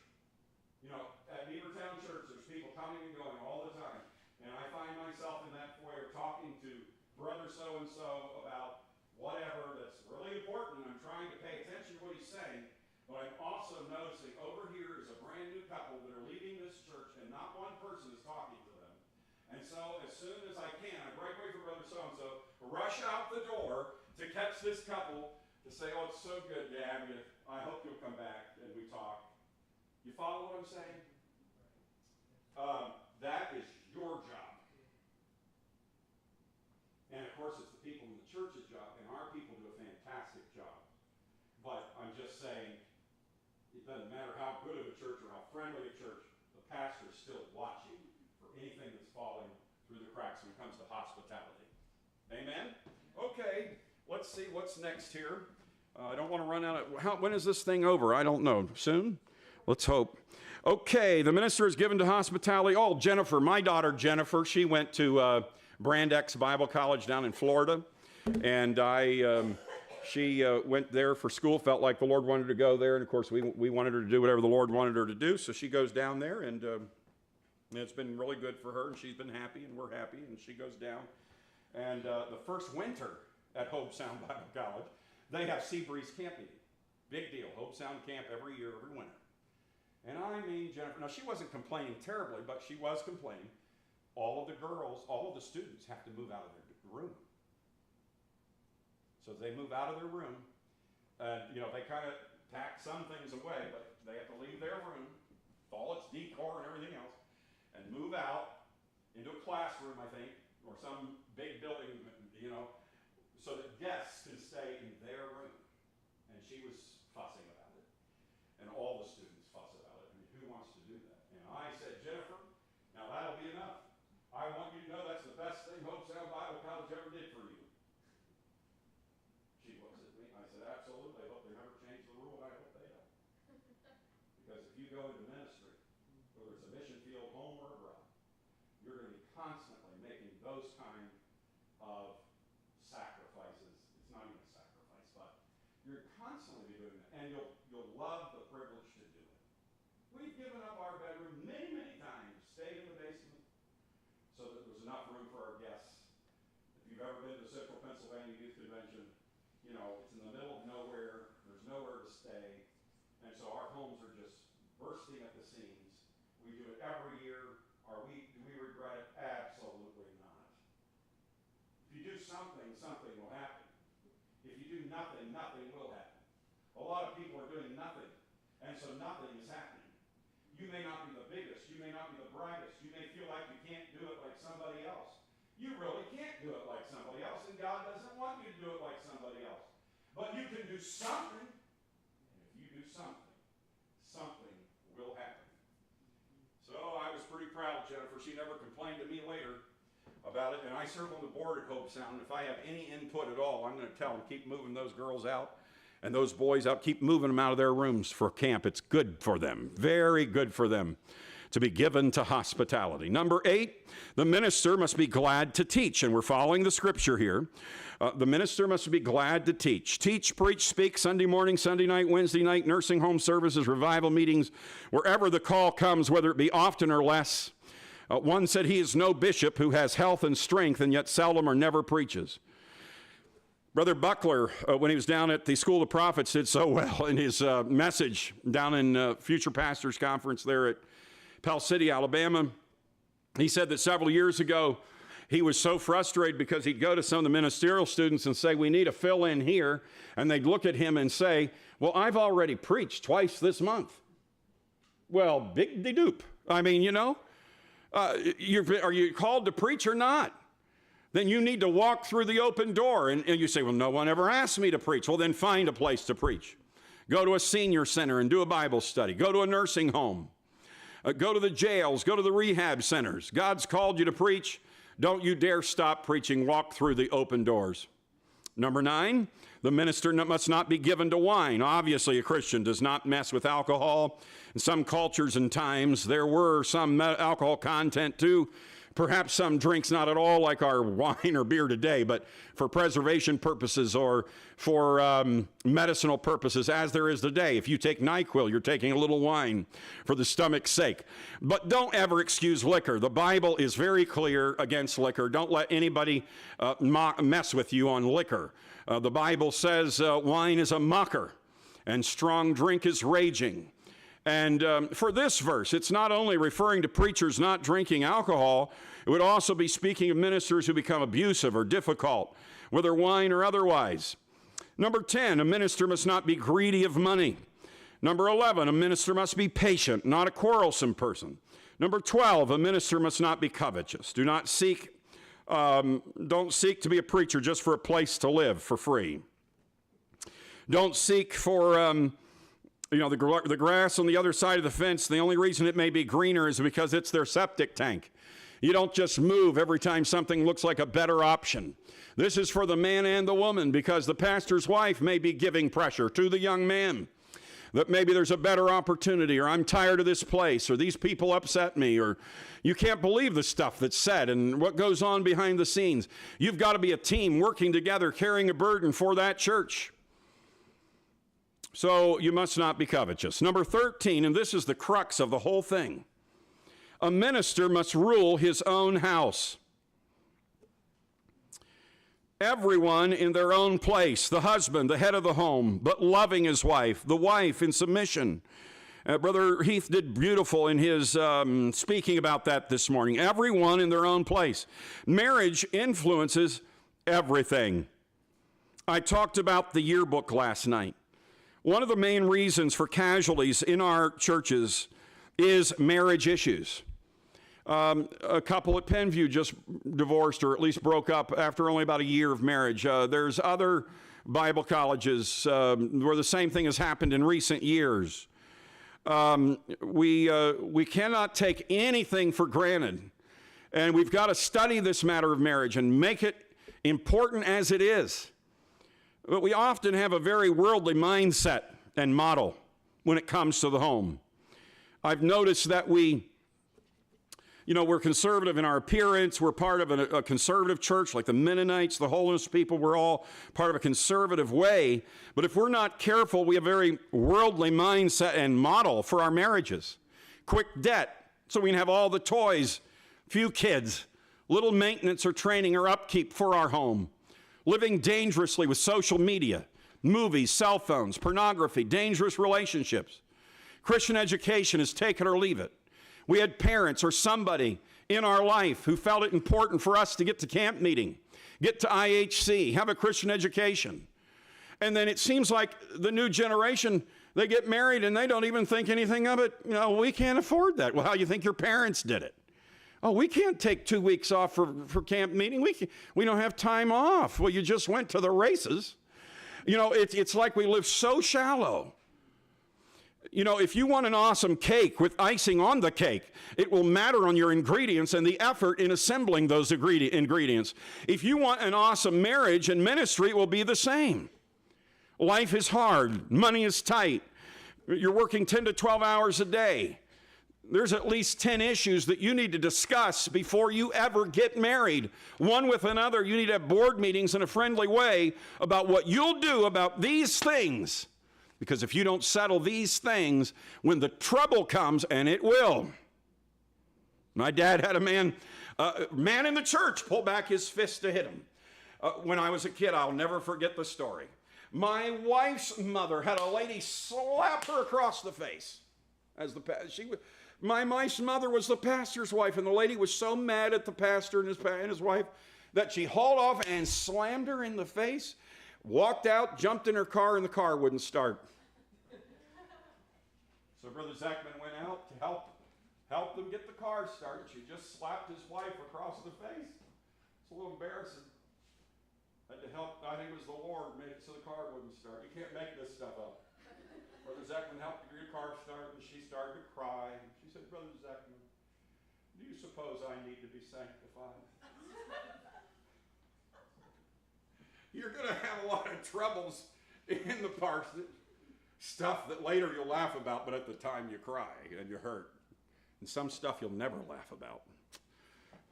at Beavertown Church, there's people coming and going all the time. And I find myself in that foyer talking to brother so-and-so about whatever that's really important, and I'm trying to pay attention to what he's saying. But I'm also noticing over here is a brand new couple that are leaving this church, and not one person is talking to them. And so as soon as I can, I break away from brother so-and-so, rush out the door to catch this couple to say, oh, it's so good, Dad. I hope you'll come back and we talk. You follow what I'm saying? That is your job. And of course, it's the people in the church's job, and our people do a fantastic job. But I'm just saying, it doesn't matter how good of a church or how friendly a church, the pastor's still watching for anything that's falling through the cracks when it comes to hospitality. Amen? Okay, let's see what's next here. I don't want to run out of, when is this thing over? I don't know. Soon? Let's hope. Okay, the minister is given to hospitality. Oh, Jennifer, my daughter Jennifer, she went to Brand X Bible College down in Florida. And she went there for school, felt like the Lord wanted her to go there. And of course, we wanted her to do whatever the Lord wanted her to do. So she goes down there, and it's been really good for her. And she's been happy, and we're happy. And she goes down. And the first winter at Hope Sound Bible College, they have sea breeze camping. Big deal. Hope Sound camp every year, every winter. And I mean, Jennifer, now she wasn't complaining terribly, but she was complaining. All of the girls, all of the students have to move out of their room. So they move out of their room, and they kind of pack some things away, but they have to leave their room, all its decor and everything else, and move out into a classroom, I think, or some big building, so that guests can stay in their room. And she was fussing about it, and all the students fuss about it. I mean, who wants to do that? And I said, Jennifer, now that'll be enough. I want you to know that's the best thing Hope Sound Bible College ever did for you. She looks at me. I said, absolutely. I hope they never change the rule, and I hope they don't. Because if you go into ministry, whether it's a mission field, home, or abroad, you're going to be constantly making those kind of sacrifices. It's not even a sacrifice, but you're constantly be doing that, and you'll love the privilege to do it. We've given up our bedroom many, many times, stayed in the basement, so that there's enough room for our guests. If you've ever been to Central Pennsylvania Youth Convention, it's in the middle of nowhere. There's nowhere to stay, and so our homes are just bursting at the seams. We do it every year. Do we regret it? Absolutely not. If you do something, something will happen. If you do nothing, nothing will happen. A lot of people are doing nothing, and so nothing is happening. You may not be the biggest. You may not be the brightest. You may feel like you can't do it like somebody else. You really can't do it like somebody else, and God doesn't want you to do it like somebody else. But you can do something, and if you do something, something will happen. So I was pretty proud of Jennifer. She never complained to me later about it, and I serve on the board at Hope Sound. If I have any input at all, I'm going to tell them, keep moving those girls out and those boys out. Keep moving them out of their rooms for camp. It's good for them, very good for them to be given to hospitality. Number 8, the minister must be glad to teach, and we're following the scripture here. The minister must be glad to teach. Teach, preach, speak, Sunday morning, Sunday night, Wednesday night, nursing home services, revival meetings, wherever the call comes, whether it be often or less. One said he is no bishop who has health and strength and yet seldom or never preaches. Brother Buckler, when he was down at the School of Prophets, did so well in his message down in Future Pastors Conference there at Pell City, Alabama. He said that several years ago, he was so frustrated because he'd go to some of the ministerial students and say, we need a fill-in here. And they'd look at him and say, well, I've already preached twice this month. Well, big-de-doop. I mean, are you called to preach or not? Then you need to walk through the open door. And you say, well, no one ever asked me to preach. Well, then find a place to preach. Go to a senior center and do a Bible study. Go to a nursing home. Go to the jails. Go to the rehab centers. God's called you to preach. Don't you dare stop preaching. Walk through the open doors. Number 9, the minister must not be given to wine. Obviously, a Christian does not mess with alcohol. In some cultures and times, there were some alcohol content too. Perhaps some drinks not at all like our wine or beer today, but for preservation purposes or for medicinal purposes, as there is today. If you take NyQuil, you're taking a little wine for the stomach's sake. But don't ever excuse liquor. The Bible is very clear against liquor. Don't let anybody mess with you on liquor. The Bible says wine is a mocker and strong drink is raging. And for this verse, it's not only referring to preachers not drinking alcohol, it would also be speaking of ministers who become abusive or difficult, whether wine or otherwise. Number 10, a minister must not be greedy of money. Number 11, a minister must be patient, not a quarrelsome person. Number 12, a minister must not be covetous. Don't seek to be a preacher just for a place to live for free. Don't seek for the grass on the other side of the fence. The only reason it may be greener is because it's their septic tank. You don't just move every time something looks like a better option. This is for the man and the woman, because the pastor's wife may be giving pressure to the young man that maybe there's a better opportunity, or I'm tired of this place, or these people upset me, or you can't believe the stuff that's said and what goes on behind the scenes. You've got to be a team working together, carrying a burden for that church. So you must not be covetous. Number 13, and this is the crux of the whole thing, a minister must rule his own house. Everyone in their own place, the husband, the head of the home, but loving his wife, the wife in submission. Brother Heath did beautiful in his speaking about that this morning. Everyone in their own place. Marriage influences everything. I talked about the yearbook last night. One of the main reasons for casualties in our churches is marriage issues. A couple at Penview just divorced, or at least broke up after only about a year of marriage. There's other Bible colleges where the same thing has happened in recent years. We cannot take anything for granted, and we've got to study this matter of marriage and make it important as it is. But we often have a very worldly mindset and model when it comes to the home. I've noticed that we're conservative in our appearance. We're part of a conservative church like the Mennonites, the Holiness people. We're all part of a conservative way. But if we're not careful, we have a very worldly mindset and model for our marriages. Quick debt, so we can have all the toys, few kids, little maintenance or training or upkeep for our home. Living dangerously with social media, movies, cell phones, pornography, dangerous relationships. Christian education is take it or leave it. We had parents or somebody in our life who felt it important for us to get to camp meeting, get to IHC, have a Christian education. And then it seems like the new generation, they get married and they don't even think anything of it. We can't afford that. Well, how do you think your parents did it? Oh, we can't take 2 weeks off for camp meeting. We don't have time off. Well, you just went to the races. It's like we live so shallow. If you want an awesome cake with icing on the cake, it will matter on your ingredients and the effort in assembling those ingredients. If you want an awesome marriage and ministry, it will be the same. Life is hard. Money is tight. You're working 10 to 12 hours a day. There's at least 10 issues that you need to discuss before you ever get married. One with another, you need to have board meetings in a friendly way about what you'll do about these things. Because if you don't settle these things, when the trouble comes, and it will. My dad had a man in the church pull back his fist to hit him. When I was a kid, I'll never forget the story. My wife's mother had a lady slap her across the face. My wife's mother was the pastor's wife, and the lady was so mad at the pastor and his wife that she hauled off and slammed her in the face, walked out, jumped in her car, and the car wouldn't start. So Brother Zachman went out to help them get the car started. She just slapped his wife across the face. It's a little embarrassing. Had to help, I think it was the Lord made it so the car wouldn't start. You can't make this stuff up. Brother Zachman helped get the car started, and she started to cry. She said, Brother Zachman, do you suppose I need to be sanctified? You're going to have a lot of troubles in the parsonage. Stuff that later you'll laugh about, but at the time you cry and you hurt. And some stuff you'll never laugh about.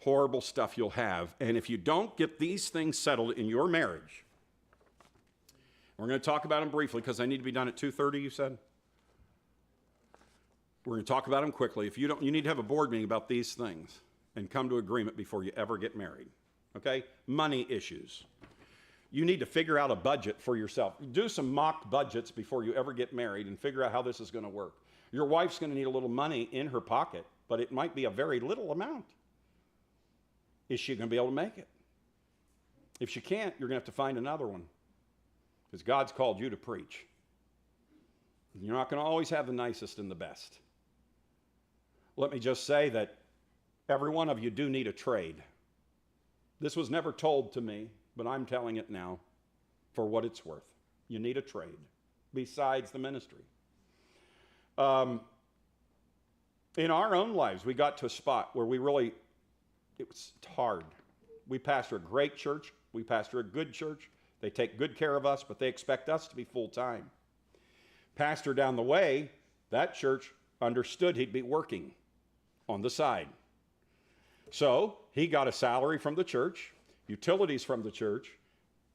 horrible stuff you'll have. And if you don't get these things settled in your marriage, we're going to talk about them briefly because I need to be done at 2:30, you said? We're going to talk about them quickly. If you don't, you need to have a board meeting about these things and come to agreement before you ever get married. Okay? Money issues. You need to figure out a budget for yourself. Do some mock budgets before you ever get married and figure out how this is going to work. Your wife's going to need a little money in her pocket, but it might be a very little amount. Is she going to be able to make it? If she can't, you're going to have to find another one because God's called you to preach. You're not going to always have the nicest and the best. Let me just say that every one of you do need a trade. This was never told to me, but I'm telling it now for what it's worth. You need a trade besides the ministry. In our own lives, we got to a spot where it was hard. We pastor a great church. We pastor a good church. They take good care of us, but they expect us to be full-time. Pastor down the way, that church understood he'd be working on the side. So he got a salary from the church, utilities from the church,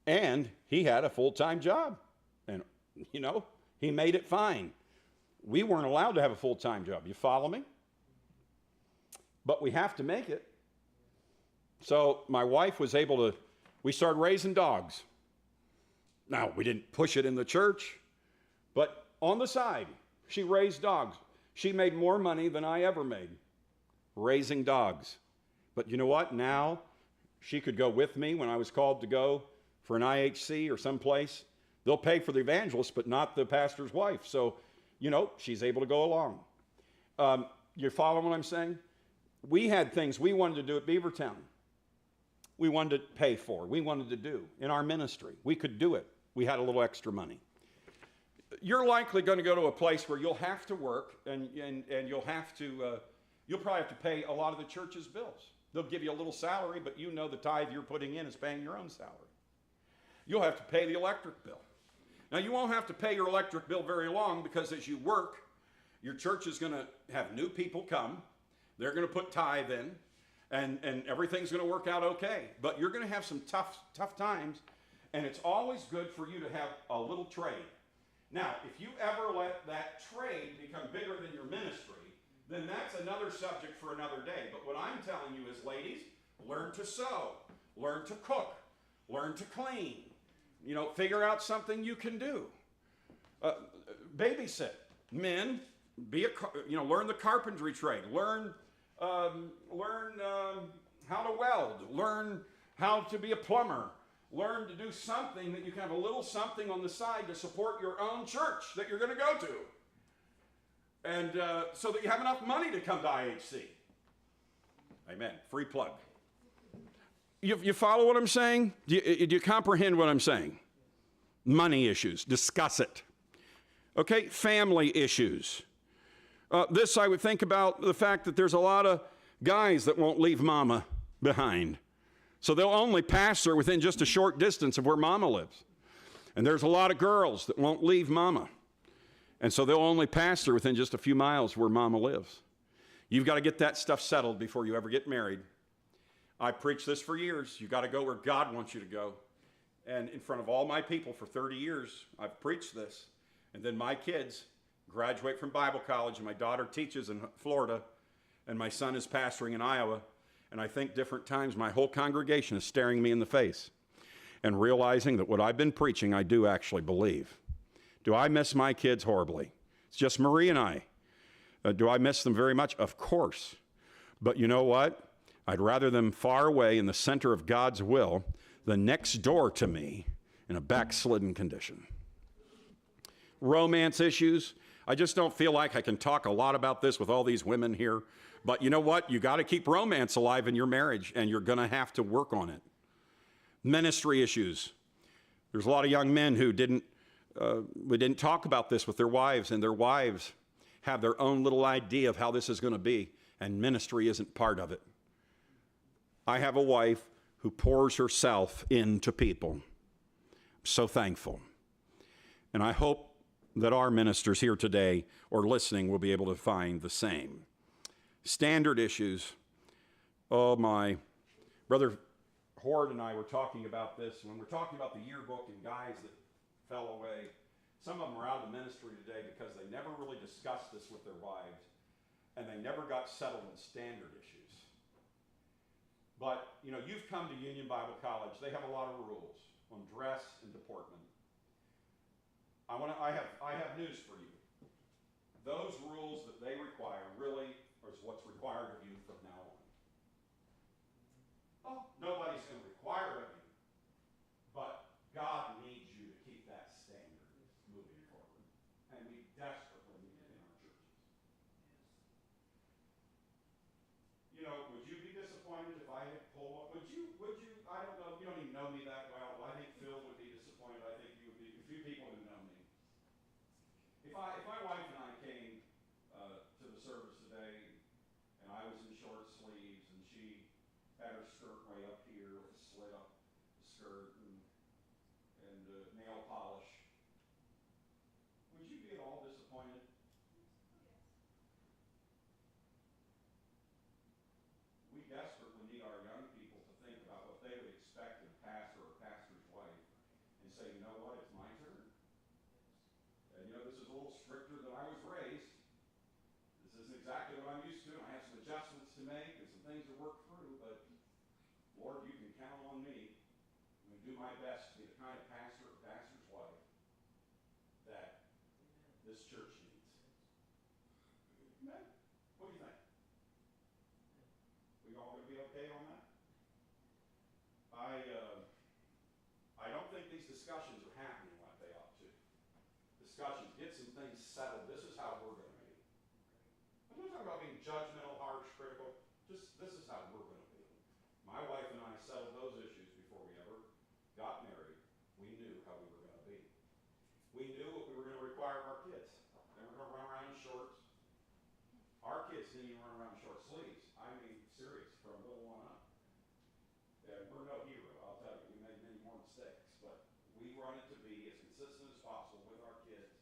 and he had a full-time job. And, he made it fine. We weren't allowed to have a full-time job. You follow me? But we have to make it. So my wife was able to, we started raising dogs. Now, we didn't push it in the church, but on the side, she raised dogs. She made more money than I ever made raising dogs. But you know what? Now she could go with me when I was called to go for an IHC or someplace. They'll pay for the evangelist, but not the pastor's wife. So, she's able to go along. You follow what I'm saying? We had things we wanted to do at Beavertown. We wanted to pay for. We wanted to do in our ministry. We could do it. We had a little extra money. You're likely going to go to a place where you'll have to work and you'll probably have to pay a lot of the church's bills. They'll give you a little salary, but the tithe you're putting in is paying your own salary. You'll have to pay the electric bill. Now, you won't have to pay your electric bill very long because as you work, your church is going to have new people come. They're going to put tithe in, and everything's going to work out okay. But you're going to have some tough times, and it's always good for you to have a little trade. Now, if you ever let that trade become bigger than your ministry, then that's another subject for another day. But what I'm telling you is, ladies, learn to sew, learn to cook, learn to clean. Figure out something you can do. Babysit. Men, learn the carpentry trade. Learn how to weld. Learn how to be a plumber. Learn to do something that you can have a little something on the side to support your own church that you're going to go to. And so that you have enough money to come to IHC. Amen. Free plug. You follow what I'm saying? Do you comprehend what I'm saying? Money issues. Discuss it. Okay? Family issues. This I would think about the fact that there's a lot of guys that won't leave mama behind. So they'll only pastor within just a short distance of where mama lives. And there's a lot of girls that won't leave mama. And so they'll only pastor within just a few miles where mama lives. You've got to get that stuff settled before you ever get married. I preached this for years. You've got to go where God wants you to go. And in front of all my people for 30 years, I've preached this. And then my kids graduate from Bible college, and my daughter teaches in Florida, and my son is pastoring in Iowa. And I think different times my whole congregation is staring me in the face and realizing that what I've been preaching, I do actually believe. Do I miss my kids horribly? It's just Marie and I. Do I miss them very much? Of course. But you know what? I'd rather them far away in the center of God's will than next door to me in a backslidden condition. Romance issues. I just don't feel like I can talk a lot about this with all these women here. But you know what? You got to keep romance alive in your marriage, and you're going to have to work on it. Ministry issues. There's a lot of young men who we didn't talk about this with their wives, and their wives have their own little idea of how this is going to be, and ministry isn't part of it. I have a wife who pours herself into people. I'm so thankful. And I hope that our ministers here today or listening will be able to find the same. Standard issues. Oh, my. Brother Horde and I were talking about this when we're talking about the yearbook and guys that fell away. Some of them are out of the ministry today because they never really discussed this with their wives, and they never got settled in standard issues. But, you know, you've come to Union Bible College. They have a lot of rules on dress and deportment. I have news for you. Those rules that they require really is what's required of you from now on. Oh, nobody's going to require it of you, but God needs you to keep that standard moving forward. And we desperately need it in our churches. You know, would you be disappointed if I had pulled up? Would you, I don't know, you don't even know me that well. I think Phil would be disappointed. I think you would be, a few people who know me. If my wife and I came to the service today, and I was in short sleeves, and she had her skirt way up here with a slit up skirt and nail polish, would you be at all disappointed? We desperately need our young people to think about what they would expect in a pastor or a pastor's wife and say, you know what, it's my turn. And you know, this is a little stricter than I was raised. This isn't exactly what I'm used to. I have some adjustments to make and some things to work through, but Lord, you can count on me. I'm going to do my best to be the kind of pastor or pastor's wife that this church needs. Amen? What do you think? We all going to be okay on that? I don't think these discussions are happening like they ought to. Discussions, get some things settled. This is how we're going to be. I'm not talking about being judgmental, harsh, critical. Just this is how we're going to be. My wife and I settled those issues before we ever got married. We knew how we were going to be. We knew what we were going to require of our kids. They were going to run around in shorts. Our kids didn't even run around in short sleeves. I mean, serious, from little one up. And we're no hero, I'll tell you. We made many more mistakes, but we wanted to be as consistent as possible with our kids.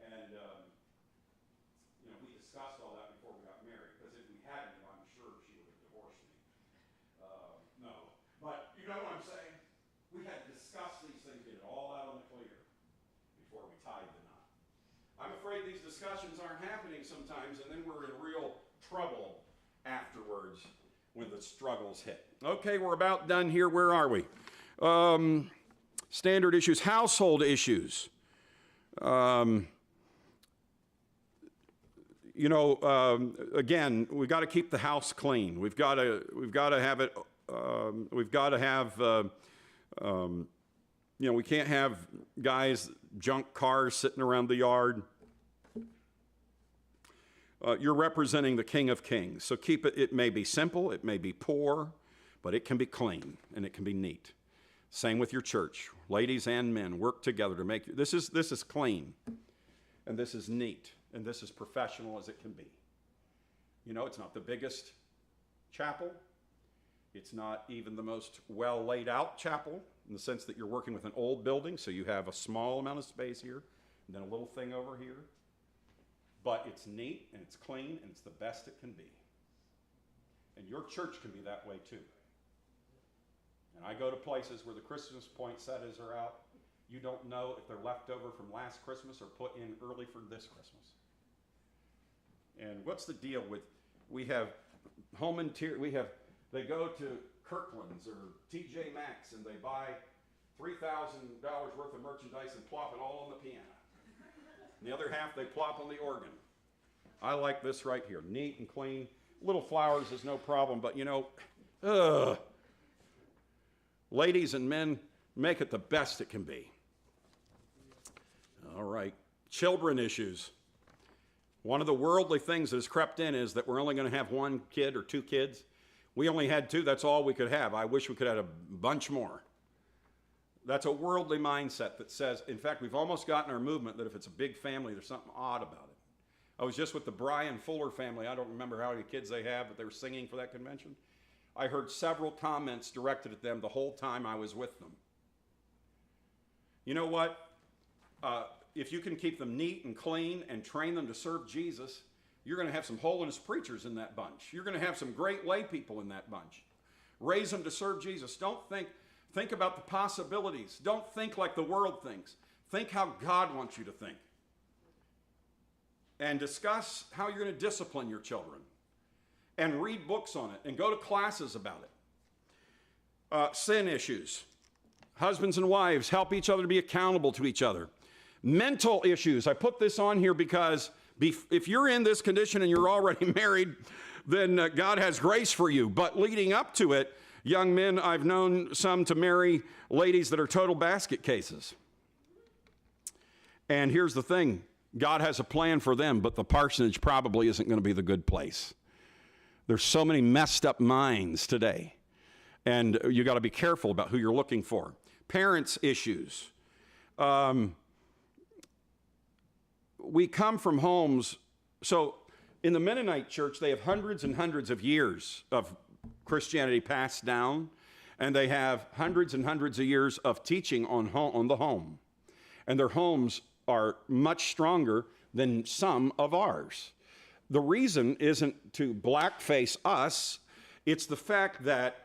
And, you know, we discussed all that before we got married, because if we hadn't, I'm sure she would have divorced me. No. But you know what I'm saying? We had to discuss these things, get it all out on the clear before we tied the knot. I'm afraid these discussions aren't happening sometimes, and then we're in real trouble afterwards when the struggles hit. Okay, we're about done here. Where are we? Standard issues, household issues. You know, again, we've got to keep the house clean. We've got to have it. We've got to have. You know, we can't have guys junk cars sitting around the yard. You're representing the King of Kings, so keep it. It may be simple, it may be poor, but it can be clean and it can be neat. Same with your church, ladies and men, work together to make this is clean, and this is neat, and this is professional as it can be. You know, it's not the biggest chapel. It's not even the most well laid out chapel in the sense that you're working with an old building, so you have a small amount of space here, and then a little thing over here. But it's neat, and it's clean, and it's the best it can be. And your church can be that way too. And I go to places where the Christmas poinsettias are out. You don't know if they're left over from last Christmas or put in early for this Christmas. And what's the deal with, we have home interior, they go to Kirkland's or TJ Maxx and they buy $3,000 worth of merchandise and plop it all on the piano. And the other half they plop on the organ. I like this right here, neat and clean. Little flowers is no problem, but you know, ladies and men, make it the best it can be. All right, children issues. One of the worldly things that has crept in is that we're only going to have one kid or two kids. We only had two, that's all we could have. I wish we could have a bunch more. That's a worldly mindset that says, in fact, we've almost gotten our movement that if it's a big family, there's something odd about it. I was just with the Brian Fuller family. I don't remember how many kids they have, but they were singing for that convention. I heard several comments directed at them the whole time I was with them. You know what? If you can keep them neat and clean and train them to serve Jesus, You're going to have some holiness preachers in that bunch. You're going to have some great lay people in that bunch. Raise them to serve Jesus. Don't think about the possibilities. Don't think like the world thinks. Think how God wants you to think. And discuss how you're going to discipline your children. And read books on it. And go to classes about it. Sin issues. Husbands and wives help each other to be accountable to each other. Mental issues. I put this on here because if you're in this condition and you're already married, then God has grace for you. But leading up to it, young men, I've known some to marry ladies that are total basket cases. And here's the thing. God has a plan for them, but the parsonage probably isn't going to be the good place. There's so many messed up minds today. And you got to be careful about who you're looking for. Parents' issues. We come from homes, so in the Mennonite church, they have hundreds and hundreds of years of Christianity passed down, and they have hundreds and hundreds of years of teaching on the home. And their homes are much stronger than some of ours. The reason isn't to blackface us, it's the fact that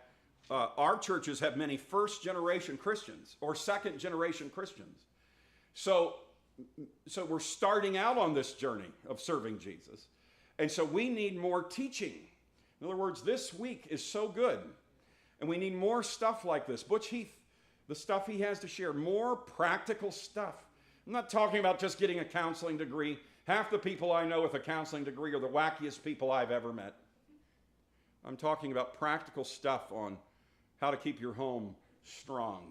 our churches have many first-generation Christians or second-generation Christians. So we're starting out on this journey of serving Jesus. And so we need more teaching. In other words, this week is so good. And we need more stuff like this. Butch Heath, the stuff he has to share, more practical stuff. I'm not talking about just getting a counseling degree. Half the people I know with a counseling degree are the wackiest people I've ever met. I'm talking about practical stuff on how to keep your home strong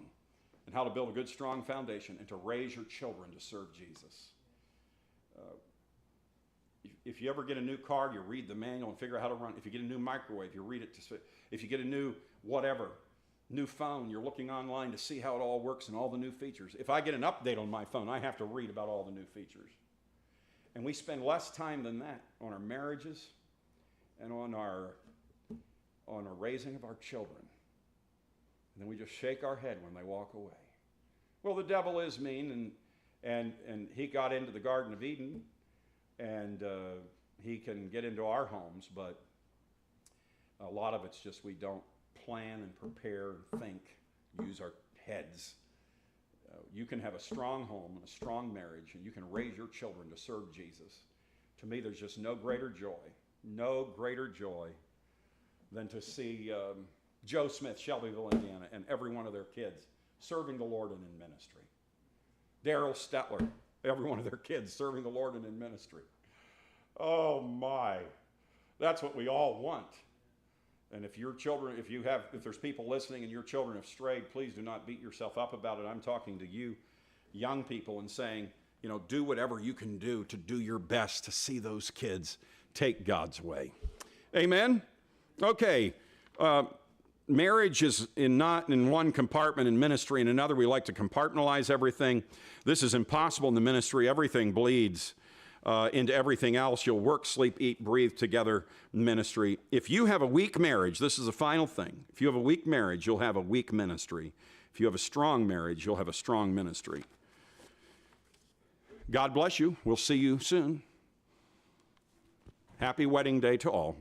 and how to build a good, strong foundation and to raise your children to serve Jesus. If you ever get a new car, you read the manual and figure out how to run. If you get a new microwave, you read it. If you get a new whatever, new phone, you're looking online to see how it all works and all the new features. If I get an update on my phone, I have to read about all the new features. And we spend less time than that on our marriages and on our raising of our children. And then we just shake our head when they walk away. Well, the devil is mean, and he got into the Garden of Eden, and he can get into our homes, but a lot of it's just we don't plan and prepare and think, use our heads. You can have a strong home and a strong marriage, and you can raise your children to serve Jesus. To me, there's just no greater joy than to see Joe Smith, Shelbyville, Indiana, and every one of their kids serving the Lord and in ministry. Daryl Stetler, every one of their kids serving the Lord and in ministry. Oh my, that's what we all want. And if your children, if there's people listening and your children have strayed, please do not beat yourself up about it. I'm talking to you young people and saying, do whatever you can do to do your best to see those kids take God's way. Amen? Okay. Marriage is not in one compartment, in ministry in another. We like to compartmentalize everything. This is impossible in the ministry. Everything bleeds into everything else. You'll work, sleep, eat, breathe together ministry. If you have a weak marriage, this is the final thing. If you have a weak marriage, you'll have a weak ministry. If you have a strong marriage, you'll have a strong ministry. God bless you. We'll see you soon. Happy wedding day to all.